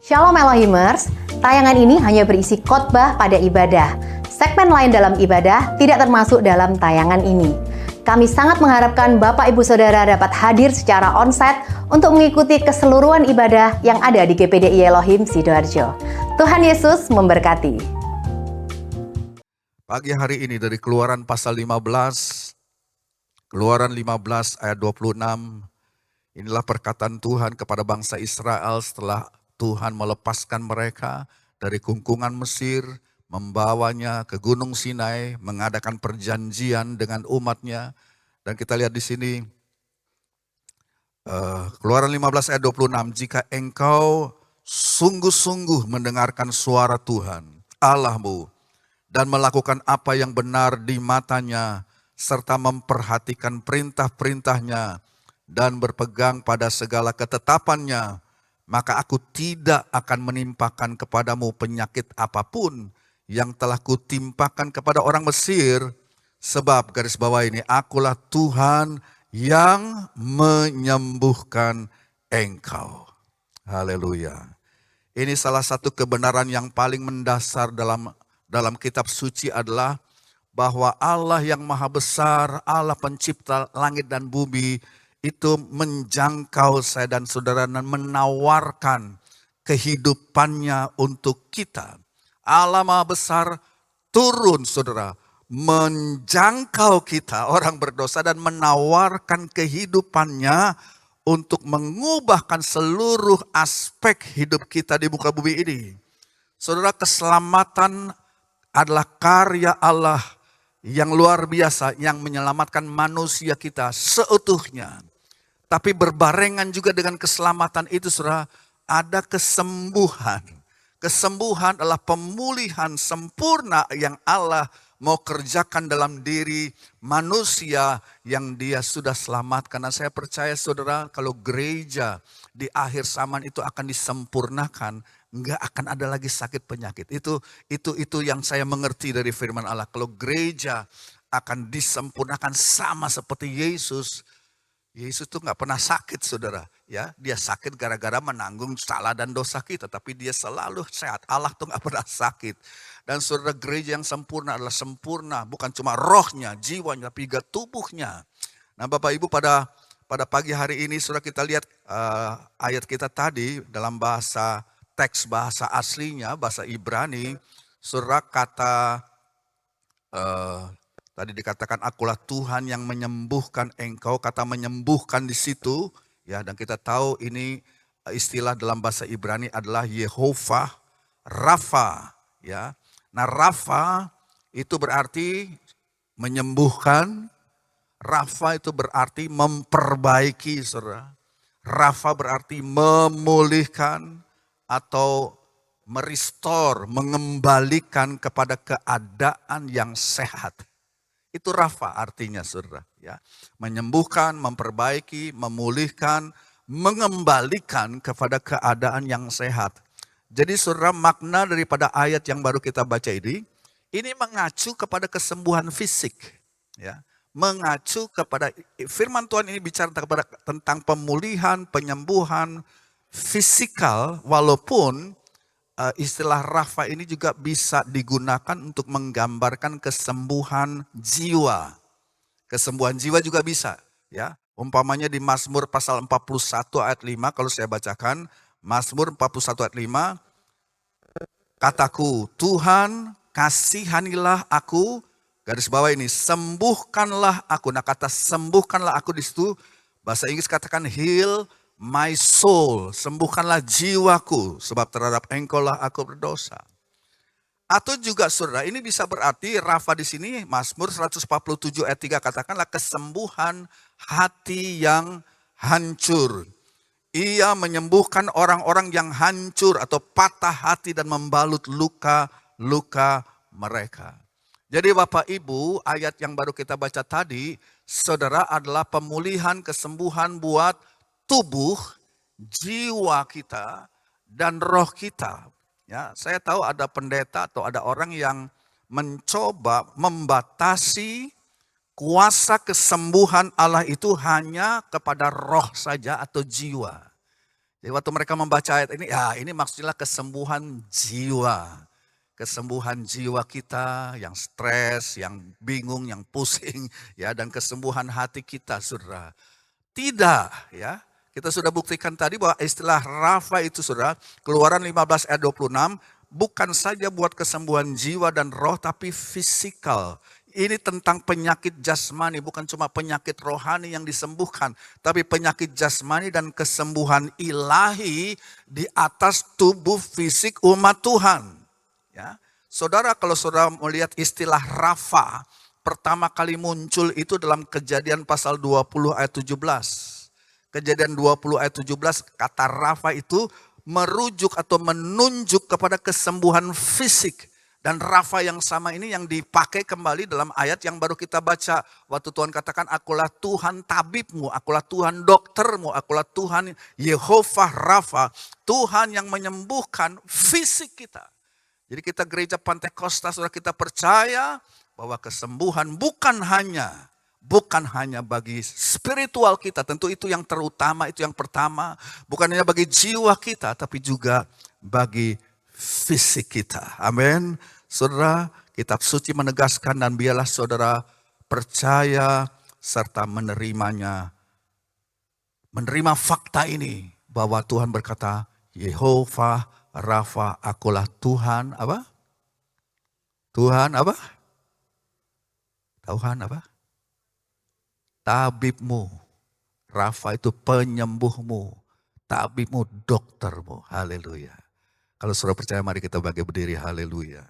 Shalom Elohimers, tayangan ini hanya berisi khotbah pada ibadah. Segmen lain dalam ibadah tidak termasuk dalam tayangan ini. Kami sangat mengharapkan Bapak Ibu Saudara dapat hadir secara onsite untuk mengikuti keseluruhan ibadah yang ada di GPDI Elohim Sidoarjo. Tuhan Yesus memberkati. Pagi hari ini dari Keluaran pasal 15, Keluaran 15 ayat 26, inilah perkataan Tuhan kepada bangsa Israel setelah Tuhan melepaskan mereka dari kungkungan Mesir, membawanya ke Gunung Sinai, mengadakan perjanjian dengan umatnya. Dan kita lihat di sini, Keluaran 15 ayat 26, jika engkau sungguh-sungguh mendengarkan suara Tuhan, Allahmu, dan melakukan apa yang benar di matanya, serta memperhatikan perintah-perintahnya, dan berpegang pada segala ketetapannya, maka aku tidak akan menimpakan kepadamu penyakit apapun yang telah kutimpakan kepada orang Mesir, sebab garis bawah ini, akulah Tuhan yang menyembuhkan engkau. Haleluya. Ini salah satu kebenaran yang paling mendasar dalam kitab suci adalah bahwa Allah yang maha besar, Allah pencipta langit dan bumi, itu menjangkau saya dan saudara dan menawarkan kehidupannya untuk kita. Allah maha besar turun saudara, menjangkau kita orang berdosa dan menawarkan kehidupannya untuk mengubahkan seluruh aspek hidup kita di muka bumi ini. Saudara, keselamatan adalah karya Allah yang luar biasa yang menyelamatkan manusia kita seutuhnya. Tapi berbarengan juga dengan keselamatan itu saudara, ada kesembuhan. Kesembuhan adalah pemulihan sempurna yang Allah mau kerjakan dalam diri manusia yang dia sudah selamatkan. Dan saya percaya saudara, kalau gereja di akhir zaman itu akan disempurnakan, enggak akan ada lagi sakit penyakit. Itu yang saya mengerti dari firman Allah. Kalau gereja akan disempurnakan sama seperti Yesus. Yesus tuh nggak pernah sakit saudara, ya dia sakit gara-gara menanggung salah dan dosa kita, tapi dia selalu sehat. Allah tuh nggak pernah sakit. Dan saudara, gereja yang sempurna adalah sempurna, bukan cuma rohnya, jiwanya, tapi juga tubuhnya. Nah Bapak Ibu, pada pagi hari ini saudara, kita lihat ayat kita tadi dalam bahasa teks bahasa aslinya, bahasa Ibrani, saudara, kata tadi dikatakan akulah Tuhan yang menyembuhkan engkau, kata menyembuhkan di situ, ya, dan kita tahu ini istilah dalam bahasa Ibrani adalah Yehovah Rafa, ya. Nah, Rafa itu berarti menyembuhkan, Rafa itu berarti memperbaiki, saudara. Rafa berarti memulihkan atau merestore, mengembalikan kepada keadaan yang sehat. Itu Rafa artinya saudara, ya. Menyembuhkan, memperbaiki, memulihkan, mengembalikan kepada keadaan yang sehat. Jadi saudara, makna daripada ayat yang baru kita baca ini mengacu kepada kesembuhan fisik, ya. Mengacu kepada firman Tuhan ini bicara tentang pemulihan, penyembuhan fisikal, walaupun istilah Rafa ini juga bisa digunakan untuk menggambarkan kesembuhan jiwa. Kesembuhan jiwa juga bisa, ya. Umpamanya di Mazmur pasal 41 ayat 5, kalau saya bacakan Mazmur 41 ayat 5, kataku, Tuhan kasihanilah aku, garis bawah ini, sembuhkanlah aku. Nah, kata sembuhkanlah aku di situ bahasa Inggris katakan heal my soul, sembuhkanlah jiwaku, sebab terhadap engkau lah aku berdosa. Atau juga saudara, ini bisa berarti Rafa di sini Mazmur 147 ayat 3 katakanlah kesembuhan hati yang hancur. Ia menyembuhkan orang-orang yang hancur atau patah hati dan membalut luka-luka mereka. Jadi Bapak Ibu, ayat yang baru kita baca tadi, saudara, adalah pemulihan, kesembuhan buat tubuh, jiwa kita, dan roh kita. Ya, saya tahu ada pendeta atau ada orang yang mencoba membatasi kuasa kesembuhan Allah itu hanya kepada roh saja atau jiwa. Jadi waktu mereka membaca ayat ini, ya ini maksudnya kesembuhan jiwa. Kesembuhan jiwa kita yang stres, yang bingung, yang pusing, ya, dan kesembuhan hati kita, saudara. Tidak, ya. Kita sudah buktikan tadi bahwa istilah Rafa itu, saudara, Keluaran 15 ayat 26, bukan saja buat kesembuhan jiwa dan roh, tapi fisikal. Ini tentang penyakit jasmani, bukan cuma penyakit rohani yang disembuhkan, tapi penyakit jasmani dan kesembuhan ilahi di atas tubuh fisik umat Tuhan. Ya, saudara, kalau saudara melihat istilah Rafa, pertama kali muncul itu dalam Kejadian pasal 20 ayat 17. Kejadian 20 ayat 17, kata Rafa itu merujuk atau menunjuk kepada kesembuhan fisik. Dan Rafa yang sama ini yang dipakai kembali dalam ayat yang baru kita baca. Waktu Tuhan katakan, akulah Tuhan tabibmu, akulah Tuhan doktermu, akulah Tuhan Yehovah Rafa. Tuhan yang menyembuhkan fisik kita. Jadi kita gereja Pantekosta, saudara, kita percaya bahwa kesembuhan bukan hanya bagi spiritual kita. Tentu itu yang terutama, itu yang pertama. Bukan hanya bagi jiwa kita, tapi juga bagi fisik kita. Amin. Saudara, kitab suci menegaskan dan biarlah saudara percaya serta menerimanya. Menerima fakta ini bahwa Tuhan berkata, Yehovah Rafa, akulah Tuhan apa? Tuhan apa? Tuhan apa? Tabibmu. Rafa itu penyembuhmu. Tabibmu, doktermu. Haleluya. Kalau saudara percaya, mari kita bangkit berdiri. Haleluya.